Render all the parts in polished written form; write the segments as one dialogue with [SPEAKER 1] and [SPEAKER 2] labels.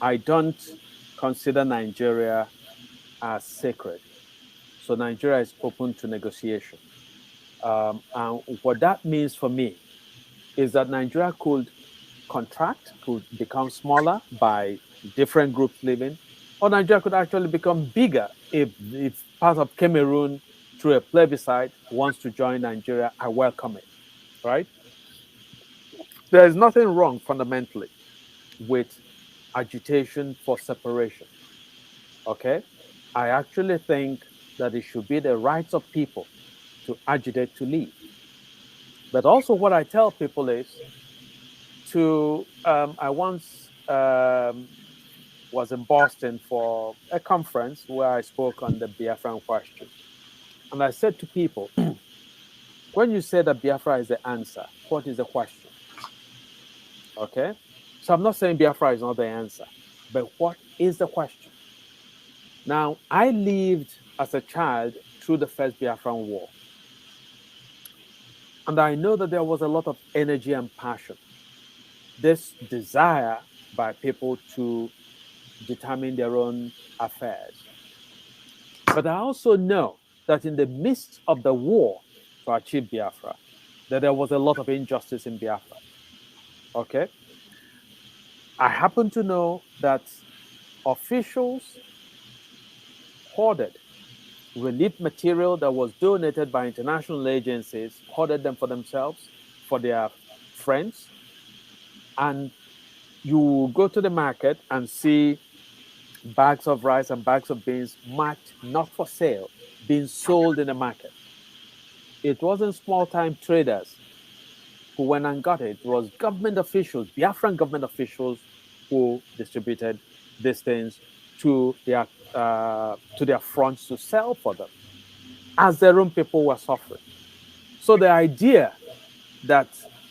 [SPEAKER 1] I don't consider Nigeria as sacred. So Nigeria is open to negotiation. And what that means for me is that Nigeria could contract, could become smaller by different groups living, or Nigeria could actually become bigger if part of Cameroon, through a plebiscite, wants to join Nigeria. I welcome it, right? There is nothing wrong fundamentally with agitation for separation, okay? I actually think that it should be the rights of people to agitate to leave. But also, what I tell people is I once was in Boston for a conference where I spoke on the Biafran question. And I said to people, when you say that Biafra is the answer, what is the question? Okay? So I'm not saying Biafra is not the answer, but what is the question? Now, I lived as a child through the first Biafran war. And I know that there was a lot of energy and passion. This desire by people to determine their own affairs. But I also know that in the midst of the war to achieve Biafra, that there was a lot of injustice in Biafra. Okay? I happen to know that officials hoarded relief material that was donated by international agencies, hoarded them for themselves, for their friends. And you go to the market and see bags of rice and bags of beans marked not for sale, being sold in the market. It wasn't small-time traders who went and got it. It was government officials, Biafran government officials, who distributed these things to their fronts to sell for them, as their own people were suffering. So the idea that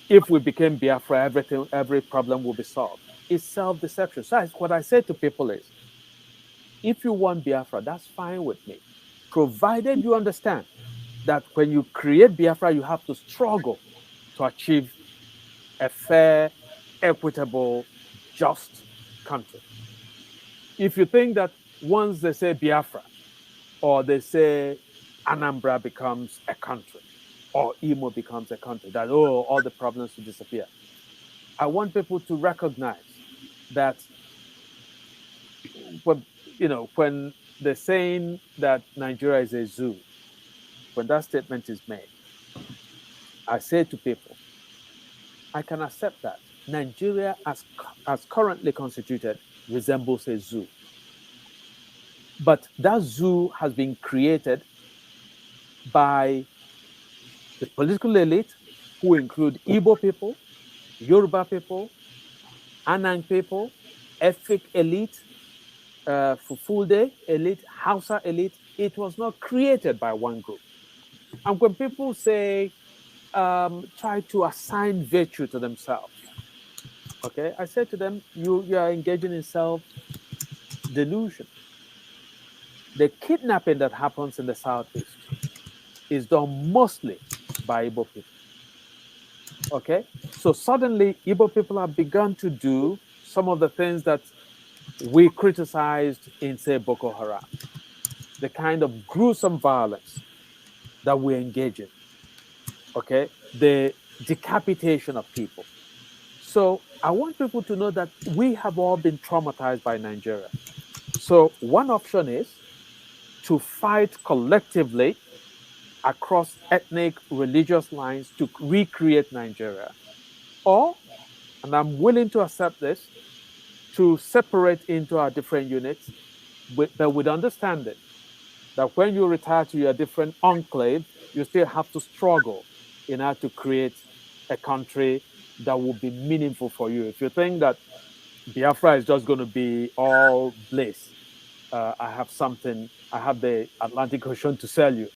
[SPEAKER 1] if we became Biafra, every problem will be solved is self-deception. So what I say to people is, if you want Biafra, that's fine with me, provided you understand that when you create Biafra, you have to struggle to achieve a fair, equitable, just country. If you think that once they say Biafra, or they say Anambra becomes a country, or Imo becomes a country, that, oh, all the problems will disappear. I want people to recognize that when they're saying that Nigeria is a zoo, when that statement is made, I say to people, I can accept that. Nigeria, as currently constituted, resembles a zoo. But that zoo has been created by the political elite, who include Igbo people, Yoruba people, Anang people, Efik elite, Fufude elite, Hausa elite. It was not created by one group. And when people say, try to assign virtue to themselves, okay, I say to them, you are engaging in self-delusion. The kidnapping that happens in the Southeast is done mostly by Igbo people. Okay? So suddenly, Igbo people have begun to do some of the things that we criticized in, say, Boko Haram. The kind of gruesome violence that we engage in. Okay? The decapitation of people. So I want people to know that we have all been traumatized by Nigeria. So one option is to fight collectively across ethnic, religious lines to recreate Nigeria. Or, and I'm willing to accept this, to separate into our different units, but with understanding that when you retire to your different enclave, you still have to struggle in order to create a country that will be meaningful for you. If you think that Biafra is just going to be all bliss, I have the Atlantic Ocean to sell you.